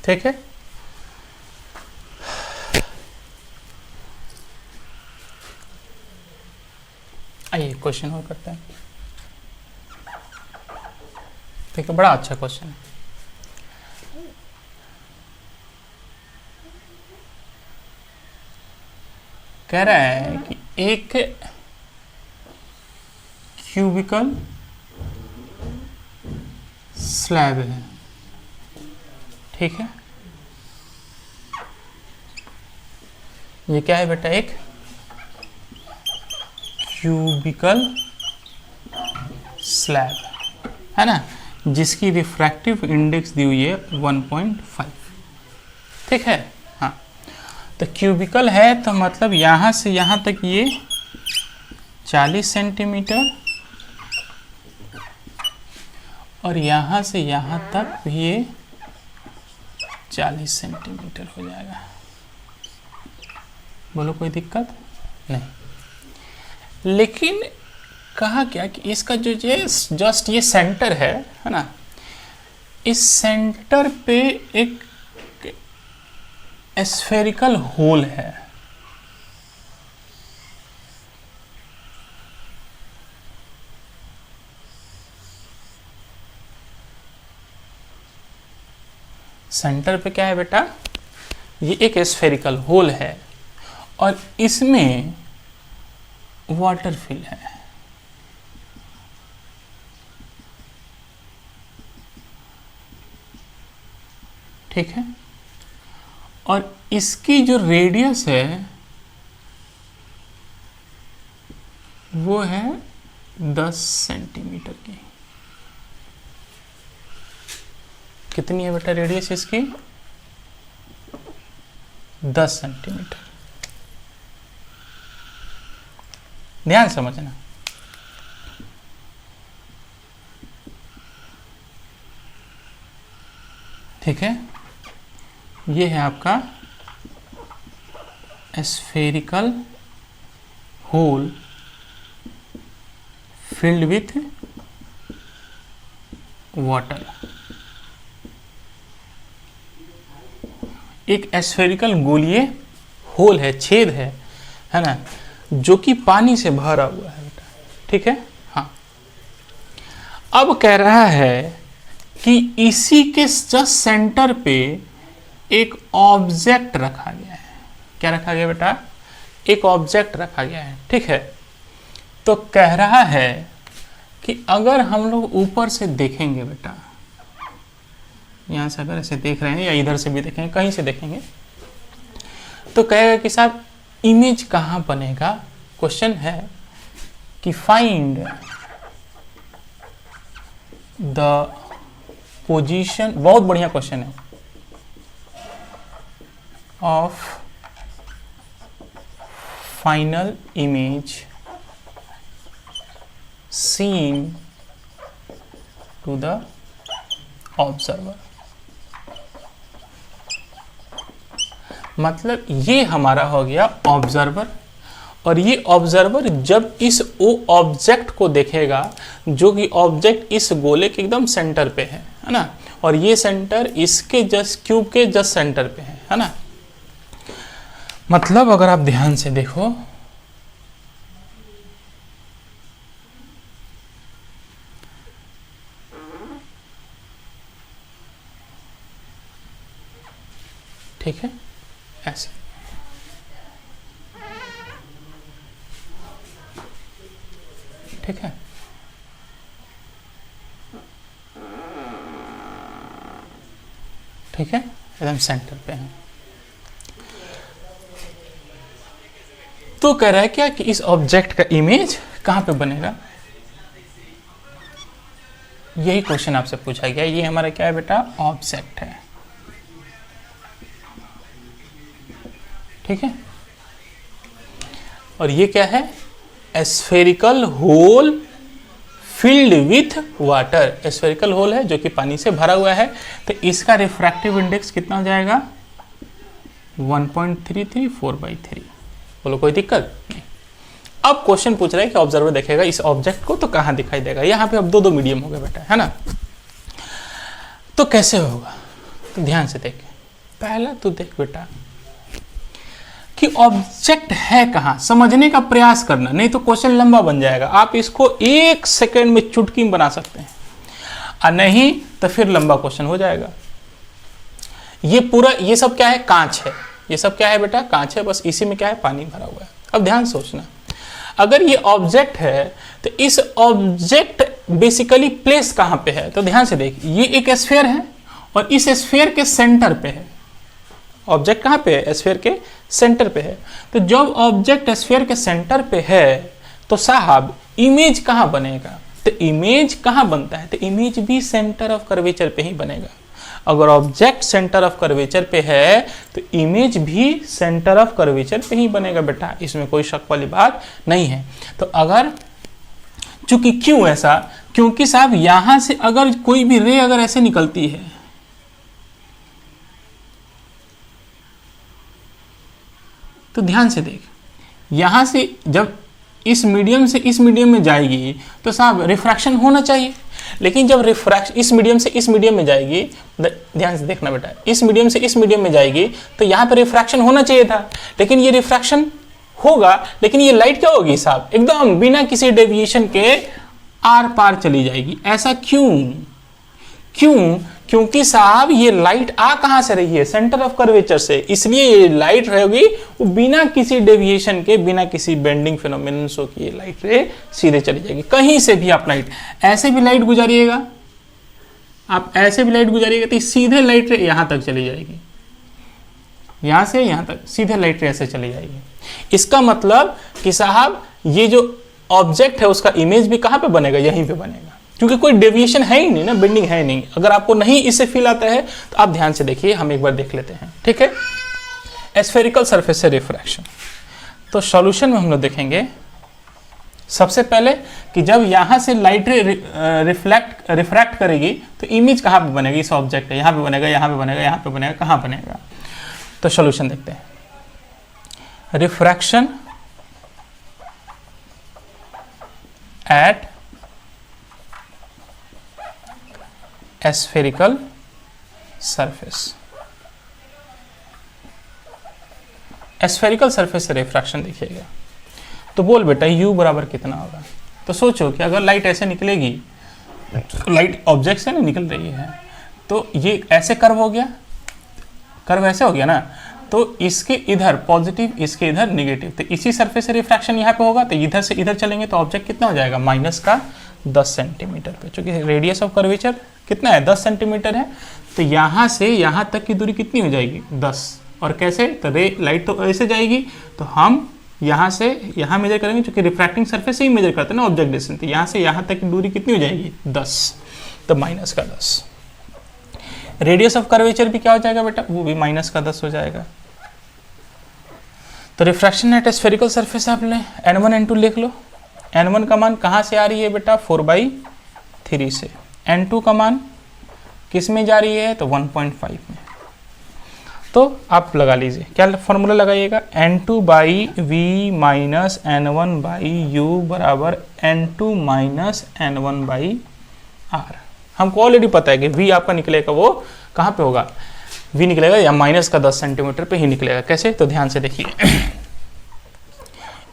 ठीक है, आइए क्वेश्चन और करते हैं। ठीक है, बड़ा अच्छा क्वेश्चन है। कह रहा है कि एक क्यूबिकल स्लैब है, ठीक है, ये क्या है बेटा, एक क्यूबिकल स्लैब है ना, जिसकी रिफ्रैक्टिव इंडेक्स दी हुई है 1.5। ठीक है, हाँ, तो क्यूबिकल है तो मतलब यहाँ से यहाँ तक ये 40 सेंटीमीटर, और यहाँ से यहाँ तक भी ये 40 सेंटीमीटर हो जाएगा। बोलो कोई दिक्कत नहीं, लेकिन कहा क्या कि इसका जो ये जस्ट ये सेंटर है ना, इस सेंटर पे एक स्फेरिकल होल है। सेंटर पे क्या है बेटा, ये एक स्फेरिकल होल है और इसमें वाटर फिल है। ठीक है, और इसकी जो रेडियस है वो है 10 सेंटीमीटर की। कितनी है बेटा रेडियस इसकी? 10 सेंटीमीटर। ध्यान समझना। ठीक है, ये है आपका spherical hole filled with water. एक स्फेरिकल गोलीय होल है, छेद है ना, जो कि पानी से भरा हुआ है बेटा। ठीक है, हाँ। अब कह रहा है कि इसी के जस्ट सेंटर पे एक ऑब्जेक्ट रखा गया है। क्या रखा गया बेटा? एक ऑब्जेक्ट रखा गया है। ठीक है, तो कह रहा है कि अगर हम लोग ऊपर से देखेंगे बेटा, यहां से अगर ऐसे देख रहे हैं या इधर से भी देखेंगे, कहीं से देखेंगे, तो कहेगा कि साहब इमेज कहां बनेगा। क्वेश्चन है कि फाइंड द पोजीशन, बहुत बढ़िया क्वेश्चन है, of final image seen to the observer. मतलब ये हमारा हो गया ऑब्जर्वर, और ये ऑब्जर्वर जब इस ऑब्जेक्ट को देखेगा, जो कि ऑब्जेक्ट इस गोले के एकदम सेंटर पे है ना, और ये सेंटर इसके जस्ट क्यूब के जस्ट सेंटर पे है ना। मतलब अगर आप ध्यान से देखो, ठीक है, ऐसे ठीक है, ठीक है, एकदम सेंटर पे है। तो कह रहा है क्या कि इस ऑब्जेक्ट का इमेज कहां पे बनेगा। यही क्वेश्चन आपसे पूछा गया। ये हमारा क्या है बेटा? ऑब्जेक्ट है। ठीक है, और ये क्या है? Spherical hole filled with water. Spherical hole है जो कि पानी से भरा हुआ है, तो इसका रिफ्रैक्टिव इंडेक्स कितना हो जाएगा? 1.334/3। बोलो कोई दिक्कत नहीं। अब क्वेश्चन पूछ रहा है कि ऑब्जर्वर देखेगा इस ऑब्जेक्ट को तो कहां दिखाई देगा। यहां पे अब दो मीडियम हो गए बेटा, है ना। तो कैसे होगा? तो ध्यान से देख। पहला तो देख बेटा कि ऑब्जेक्ट है कहां, समझने का प्रयास करना, नहीं तो क्वेश्चन लंबा बन जाएगा। आप इसको 1 सेकेंड में चुटकी में बना सकते हैं, और नहीं तो फिर लंबा क्वेश्चन हो जाएगा। ये पूरा, ये सब क्या है? कांच है। ये सब क्या है बेटा? कांच है। बस इसी में क्या है? पानी भरा हुआ है। अब ध्यान सोचना, अगर ये ऑब्जेक्ट है तो इस ऑब्जेक्ट बेसिकली प्लेस कहां पे है? तो ध्यान से देख, ये एक स्फीयर है और इस स्फीयर के सेंटर पे है। ऑब्जेक्ट कहां पे है? स्फीयर के सेंटर पे है। तो जब ऑब्जेक्ट स्फीयर के सेंटर पे है तो साहब इमेज कहां बनेगा? तो इमेज कहां बनता है? तो इमेज भी सेंटर ऑफ कर्वेचर पे ही बनेगा। अगर ऑब्जेक्ट सेंटर ऑफ कर्वेचर पे है तो इमेज भी सेंटर ऑफ कर्वेचर पे ही बनेगा बेटा, इसमें कोई शक वाली बात नहीं है। तो अगर, चूंकि क्यों ऐसा? क्योंकि साहब यहां से अगर कोई भी रे अगर ऐसे निकलती है, तो ध्यान से देख, यहां से जब इस मीडियम से इस मीडियम में जाएगी तो साहब रिफ्रैक्शन होना चाहिए, लेकिन जब रिफ्रैक्शन इस मीडियम से इस मीडियम में जाएगी, ध्यान से देखना बेटा, इस मीडियम से इस मीडियम में जाएगी तो यहाँ पर रिफ्रैक्शन होना चाहिए था, लेकिन ये रिफ्रैक्शन होगा, लेकिन ये लाइट क्या होगी साहब, एकदम बिना किसी डेविएशन के आर पार चली जाएगी। ऐसा क्यों? क्योंकि साहब ये लाइट आ कहां से रही है, सेंटर ऑफ कर्वेचर से, इसलिए ये लाइट रहेगी वो बिना किसी डेविएशन के, बिना किसी बेंडिंग फिनोमिनन की ये लाइट रे सीधे चली जाएगी। कहीं से भी आप लाइट ऐसे भी लाइट गुजारिएगा, आप ऐसे भी लाइट गुजारिएगा तो सीधे लाइट रे यहां तक चली जाएगी, यहां से यहां तक सीधे लाइट रे ऐसे चली जाएगी। इसका मतलब कि साहब ये जो ऑब्जेक्ट है उसका इमेज भी कहां पे बनेगा, यहीं पे बनेगा, क्योंकि कोई डेविएशन है ही नहीं ना, बेंडिंग है नहीं। अगर आपको नहीं इससे फील आता है तो आप ध्यान से देखिए, हम एक बार देख लेते हैं, ठीक है। स्फेरिकल सरफेस से रिफ्रैक्शन, तो सॉल्यूशन में हम लोग देखेंगे सबसे पहले कि जब यहां से लाइट रिफ्रैक्ट करेगी तो इमेज कहां पे बनेगी, इस ऑब्जेक्ट है, यहां पे बनेगा, यहां पे बनेगा, यहां पे बनेगा, कहां बनेगा। तो सॉल्यूशन देखते हैं। Refraction at spherical surface, spherical surface से रिफ्रैक्शन देखिएगा तो बोल बेटा u बराबर कितना होगा। तो सोचो कि अगर लाइट ऐसे निकलेगी, लाइट ऑब्जेक्ट से नहीं निकल रही है, तो ये ऐसे कर्व हो गया, कर्व ऐसे हो गया ना, तो इसके इधर पॉजिटिव, इसके इधर नेगेटिव, तो इसी सरफेस से रिफ्रैक्शन यहाँ पे होगा, तो इधर से इधर चलेंगे तो ऑब्जेक्ट कितना हो जाएगा, माइनस का 10 सेंटीमीटर पे, क्योंकि रेडियस ऑफ कर्वेचर कितना है, 10 सेंटीमीटर है, तो यहाँ से यहाँ तक की दूरी कितनी हो जाएगी, 10। और कैसे, तो लाइट तो ऐसे जाएगी, तो हम यहाँ से यहाँ मेजर करेंगे, क्योंकि रिफ्रैक्टिंग सरफेस से ही मेजर करते हैं ना ऑब्जेक्ट डिस्टेंस, तो यहाँ से यहाँ तक की दूरी कितनी हो जाएगी, 10, तो माइनस का 10। रेडियस ऑफ कर्वेचर भी क्या हो जाएगा बेटा, वो भी माइनस का 10 हो जाएगा। तो रिफ्रैक्शन एट स्फेरिकल सरफेस आप ले n1 n2 लिख लो। n1 का मान कहाँ से आ रही है बेटा, 4/3 से। n2 का मान किस में जा रही है, तो 1.5 में। तो आप लगा लीजिए, क्या फॉर्मूला लगाइएगा, n2/v माइनस n1/u बराबर n2 माइनस n1/r। हमको ऑलरेडी पता है कि v आपका निकलेगा वो कहाँ पे होगा, v निकलेगा या माइनस का 10 सेंटीमीटर पे ही निकलेगा। कैसे, तो ध्यान से देखिए,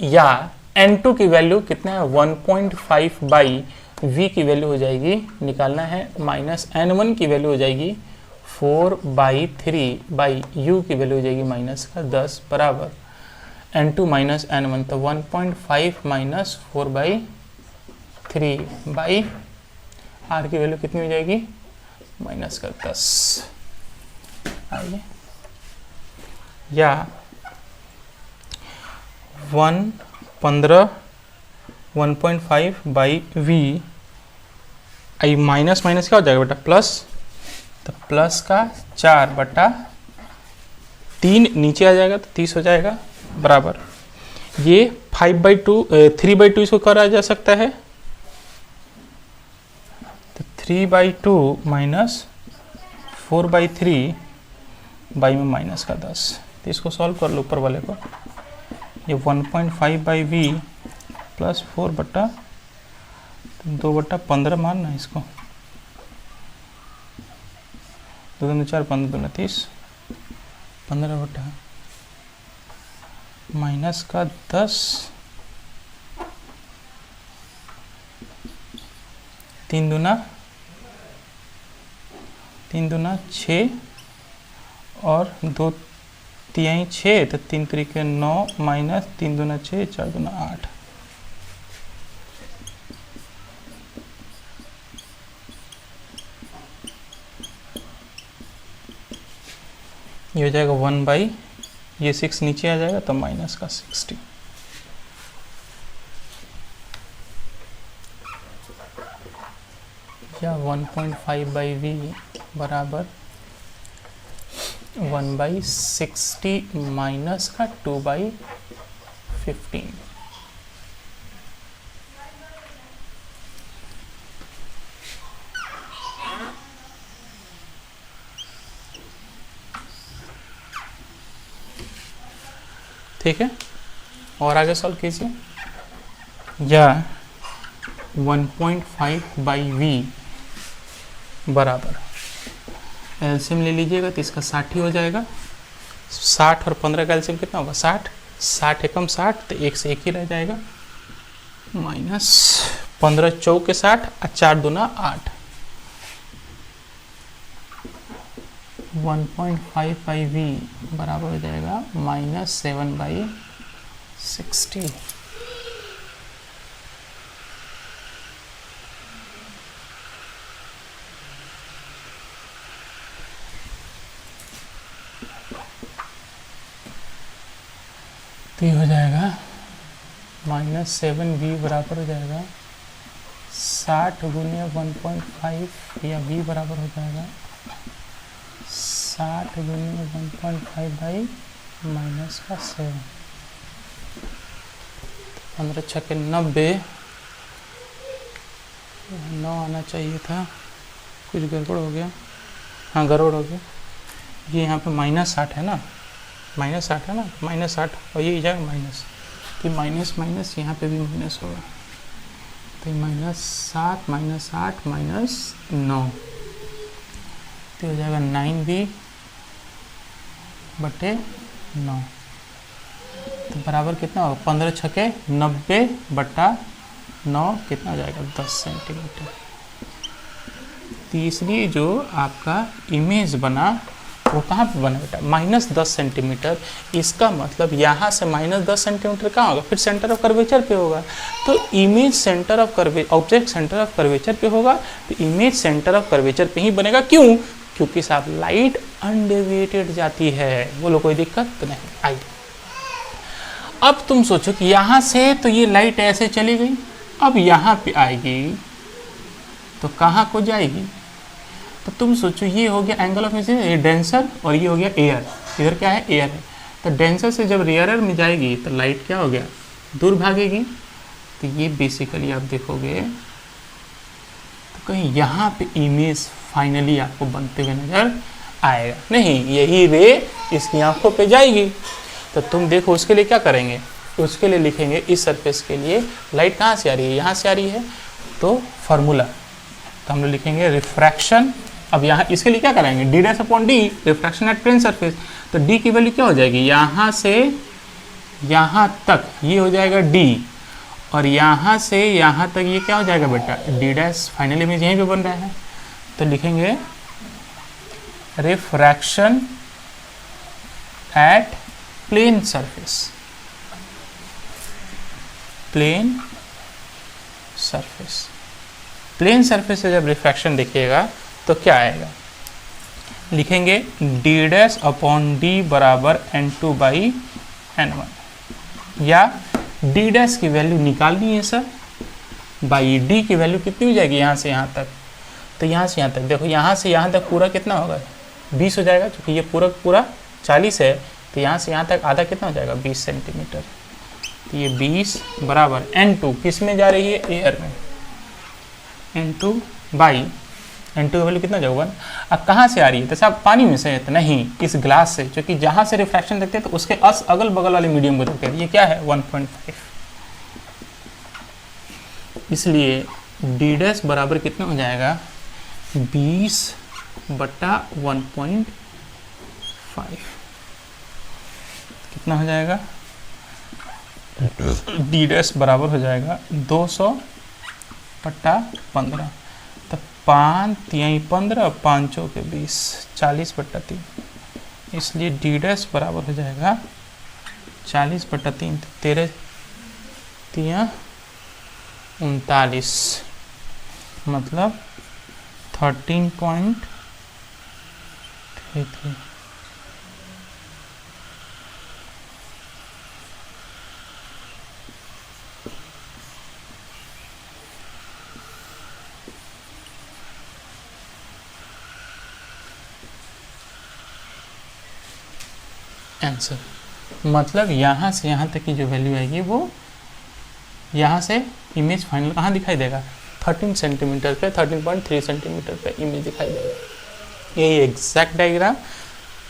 या n2 की वैल्यू कितना है, 1.5/v की वैल्यू हो जाएगी, निकालना है, माइनस n1 की वैल्यू हो जाएगी 4/3/u की वैल्यू हो जाएगी माइनस का 10 बराबर n2 माइनस n1, तो 1.5 माइनस 4/3 r की वैल्यू कितनी हो जाएगी, माइनस का 10। आइए, या 1.5/v, आई माइनस माइनस क्या हो जाएगा बेटा, प्लस, तो प्लस का 4/3 नीचे आ जाएगा तो 30 हो जाएगा बराबर, ये 3/2 इसको करा जा सकता है, तो 3/2 माइनस 4/3 बाई में माइनस का 10, तो इसको सॉल्व कर लो ऊपर वाले को, ये 1.5/v प्लस 4/2/15 मानना इसको, 2 4 15 30, 15 माइनस का 10, 3 दूना 6 और 2 तिहाई 6, तो 3 तरीके 9 माइनस 3 दूना 6, 4 दूना 8, ये हो जाएगा 1/, ये 6 नीचे आ जाएगा तो माइनस का 60। या 1.5/v बराबर 1/60 माइनस का 2/15। ठीक है, और आगे सॉल्व कीजिए। या 1.5 बाई वी बराबर, एलसीएम ले लीजिएगा तो इसका 60 ही हो जाएगा। 60 और 15 का एलसीएम कितना होगा 60, 60 एकम 60 तो 1 से 1 ही रह जाएगा, माइनस 15 चौके 60 और 4 दूना 8, 1.5 बाई वी बराबर हो जाएगा -7/60। तो ये हो जाएगा -7v बराबर हो जाएगा 60 गुने 1.5 या v बराबर हो जाएगा 60 गुने 1.5 बाई -7, 15 छक्के 90, 9 आना चाहिए था, कुछ गड़बड़ हो गया, हाँ गड़बड़ हो गया। ये यहाँ पे -60 है ना, -60 है ना, -60 और ये जाएगा माइनस, तो माइनस माइनस यहाँ पे भी माइनस होगा, तो -7 -8 -9, तो हो जाएगा 9v/9, तो बराबर कितना होगा 15 छक्के 90/9 कितना हो जाएगा 10 सेंटीमीटर। तो इसलिए जो आपका इमेज बना वो कहाँ पे बना बेटा -10 सेंटीमीटर, इसका मतलब यहाँ से -10 सेंटीमीटर कहाँ होगा फिर सेंटर ऑफ कर्वेचर पे होगा, तो image centre of object centre of curvature पे होगा, तो इमेज सेंटर ऑफ कर्वेचर पे ही बनेगा। क्यों? क्योंकि साहब लाइट अनडेविएटेड जाती है, बोलो कोई दिक्कत तो नहीं आई। अब तुम सोचो कि यहाँ से तो ये लाइट ऐसे चली गई, अब यहाँ पे आएगी तो कहाँ को जाएगी, तो तुम सोचो ये हो गया एंगल ऑफ इंसिडेंस, ये डेंसर और ये हो गया एयर, इधर क्या है एयर है, तो डेंसर से जब रेयरर में जाएगी तो लाइट क्या हो गया दूर भागेगी, तो ये बेसिकली आप देखोगे तो कहीं यहाँ पे इमेज फाइनली आपको बनते हुए नजर आएगा, नहीं यही रे इसकी आंखों पे जाएगी। तो तुम देखो उसके लिए क्या करेंगे, उसके लिए लिखेंगे इस सरफेस के लिए लाइट कहाँ से आ रही है, यहाँ से आ रही है, तो फार्मूला तो हम लोग लिखेंगे रिफ्रैक्शन। अब यहाँ इसके लिए क्या करेंगे d/d refraction at plane surface, तो d की वैल्यू क्या हो जाएगी यहाँ से यहाँ तक ये हो जाएगा d, और यहाँ से यहाँ तक ये क्या हो जाएगा बेटा d', फाइनल इमेज यहीं पे बन रहा है, तो लिखेंगे refraction at plane surface, plane surface, plane surface से जब रिफ्रैक्शन देखिएगा तो क्या आएगा, लिखेंगे d'/d बराबर n2/n1, या d' की वैल्यू निकालनी है सर, बाई d की वैल्यू कितनी हो जाएगी यहाँ से यहाँ तक, तो यहाँ से यहाँ तक देखो यहाँ से यहाँ तक पूरा कितना होगा 20 हो जाएगा, क्योंकि ये पूरा 40 है, तो यहाँ से यहाँ तक आधा कितना हो जाएगा 20 सेंटीमीटर, तो ये 20 बराबर n2 किस में जा रही है एयर में, n2 की वैल्यू कितना जाएगा 1। अब कहाँ से आ रही है, तो साहब पानी में से, तो नहीं इस ग्लास से, क्योंकि जहाँ से रिफ्रैक्शन देखते हैं तो उसके अगल बगल वाले मीडियम को देखते हैं, ये क्या है 1.5, इसलिए d' बराबर कितना हो जाएगा 20/1.5, कितना हो जाएगा d' बराबर हो जाएगा 200/15, तो 5 यहीं 15 5 के 20 40/3, इसलिए d' बराबर हो जाएगा 40/3, 13 3 39, मतलब 13.33। आंसर मतलब यहाँ से यहाँ तक की जो वैल्यू आएगी वो यहाँ से इमेज फाइनल कहाँ दिखाई देगा 13 सेंटीमीटर पे, 13.3 सेंटीमीटर पे इमेज दिखाई देगा। यही एग्जैक्ट डायग्राम,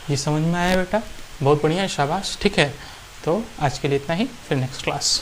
ये समझ में आया बेटा, बहुत बढ़िया शाबाश, ठीक है। तो आज के लिए इतना ही, फिर नेक्स्ट क्लास।